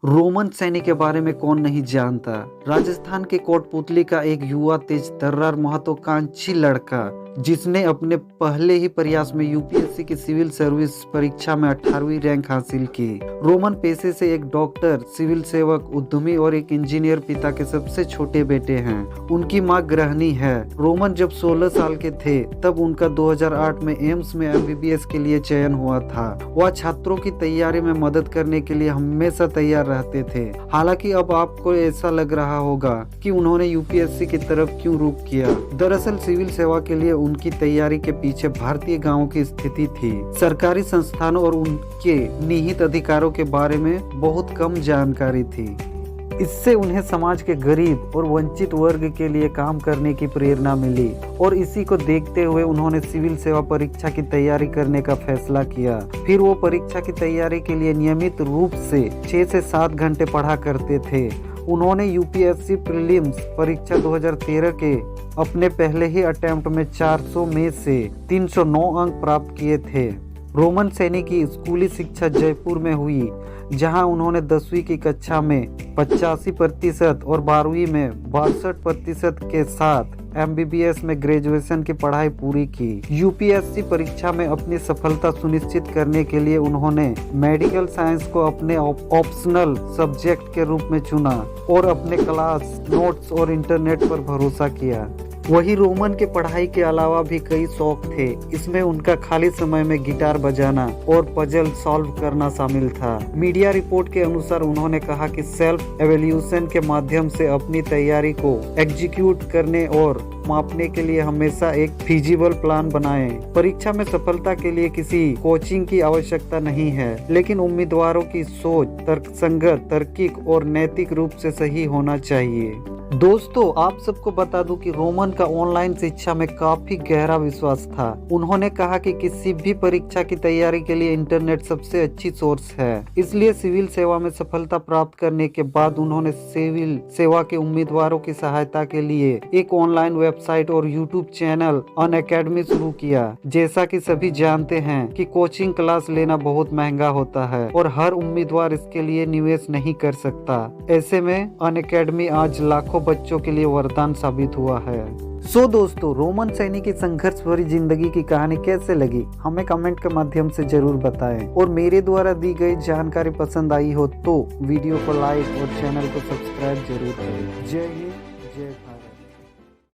Roman सैनिक के बारे में कौन नहीं जानता। राजस्थान के कोटपुतली का एक युवा तेज तर्रार महत्वाकांक्षी लड़का जिसने अपने पहले ही प्रयास में यूपीएससी की सिविल सर्विस परीक्षा में 18वीं रैंक हासिल की। रोमन पेशे से एक डॉक्टर, सिविल सेवक, उद्यमी और एक इंजीनियर पिता के सबसे छोटे बेटे हैं। उनकी मां गृहिणी है। रोमन जब 16 साल के थे तब उनका 2008 में एम्स में एमबीबीएस के लिए चयन हुआ था। वह छात्रों की तैयारी में मदद करने के लिए हमेशा तैयार रहते थे। हालांकि अब आपको ऐसा लग रहा होगा कि उन्होंने यूपीएससी की तरफ क्यों रुख किया। दरअसल सिविल सेवा के लिए उनकी तैयारी के पीछे भारतीय गांवों की स्थिति थी। सरकारी संस्थानों और उनके निहित अधिकारों के बारे में बहुत कम जानकारी थी। इससे उन्हें समाज के गरीब और वंचित वर्ग के लिए काम करने की प्रेरणा मिली और इसी को देखते हुए उन्होंने सिविल सेवा परीक्षा की तैयारी करने का फैसला किया। फिर वो परीक्षा की तैयारी के लिए नियमित रूप से 6 से 7 घंटे पढ़ा करते थे। उन्होंने यूपीएससी प्रीलिम्स परीक्षा 2013 के अपने पहले ही अटेम्प्ट में 400 में से 309 अंक प्राप्त किए थे। रोमन सैनी की स्कूली शिक्षा जयपुर में हुई, जहां उन्होंने 10वीं की कक्षा में 85% और 12वीं में 62% के साथ एमबीबीएस में ग्रेजुएशन की पढ़ाई पूरी की। यूपीएससी परीक्षा में अपनी सफलता सुनिश्चित करने के लिए उन्होंने मेडिकल साइंस को अपने ऑप्शनल सब्जेक्ट के रूप में चुना और अपने क्लास नोट्स और इंटरनेट पर भरोसा किया। वही रोमन के पढ़ाई के अलावा भी कई शौक थे। इसमें उनका खाली समय में गिटार बजाना और पजल सॉल्व करना शामिल था। मीडिया रिपोर्ट के अनुसार उन्होंने कहा कि सेल्फ एवेल्यूशन के माध्यम से अपनी तैयारी को एग्जीक्यूट करने और मापने के लिए हमेशा एक फीजिबल प्लान बनाएं। परीक्षा में सफलता के लिए किसी कोचिंग की आवश्यकता नहीं है, लेकिन उम्मीदवारों की सोच तर्कसंगत, तार्किक और नैतिक रूप से सही होना चाहिए। दोस्तों, आप सबको बता दूं कि रोमन का ऑनलाइन शिक्षा में काफी गहरा विश्वास था। उन्होंने कहा कि किसी भी परीक्षा की तैयारी के लिए इंटरनेट सबसे अच्छी सोर्स है। इसलिए सिविल सेवा में सफलता प्राप्त करने के बाद उन्होंने सिविल सेवा के उम्मीदवारों की सहायता के लिए एक ऑनलाइन वेबसाइट और यूट्यूब चैनल अनअकैडमी शुरू किया। जैसा कि सभी जानते हैं कि कोचिंग क्लास लेना बहुत महंगा होता है और हर उम्मीदवार इसके लिए निवेश नहीं कर सकता। ऐसे में अनअकैडमी आज लाखों बच्चों के लिए वरदान साबित हुआ है। दोस्तों, रोमन सैनी की संघर्ष भरी जिंदगी की कहानी कैसे लगी हमें कमेंट के माध्यम से जरूर बताएं। और मेरे द्वारा दी गई जानकारी पसंद आई हो तो वीडियो को लाइक और चैनल को सब्सक्राइब जरूर करें। जय हिंद।